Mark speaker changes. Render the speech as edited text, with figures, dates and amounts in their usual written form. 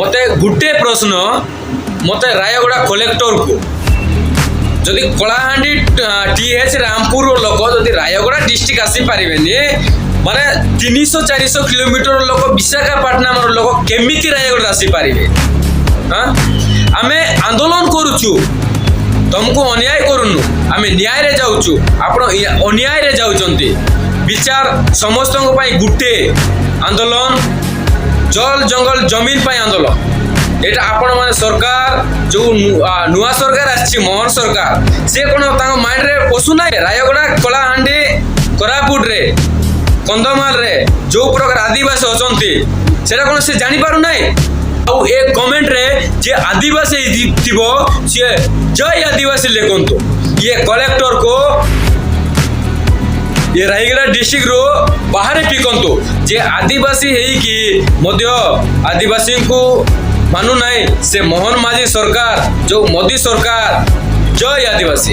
Speaker 1: मते गोटे प्रश्न मते रायगड़ा कलेक्टर को जदि कलाहांडी टीएच रामपुर लोक जदि रायगड़ा डिस्ट्रिक्ट आसी पारिबेनी माने 300-400 किलोमीटर लोक विशाखापाटनम लोक केमिति रायगड़ा आसी पारिबे। हाँ आमे आंदोलन करूछु तुमको अन्याय करूनु आमे न्याय रे जाउछु आपण अन्याय रे जाउचंती विचार समस्त गुटे आंदोलन जल जंगल जमीन पाई आंदोलन एटा आपण माने सरकार जो नुआ सरकार आछि मोहन सरकार से कोन तांग माइंड रे पसु नै रायगड़ा कलाहांडी कोरापुट रे कंधमाल रे जो प्रकार आदिवासी अछंती सेटा कोन से जानि पारु नै आउ ए कमेंट रे जे आदिवासी थिबो से जय आदिवासी लेखंतु ये कलेक्टर को ये रायगड़ा डिस्ट्रिक्ट रो बाहर टिकंतु जे आदिवासी है कि मध्य आदिवासी को मानु नाई से मोहन माझी सरकार जो मोदी सरकार जय आदिवासी।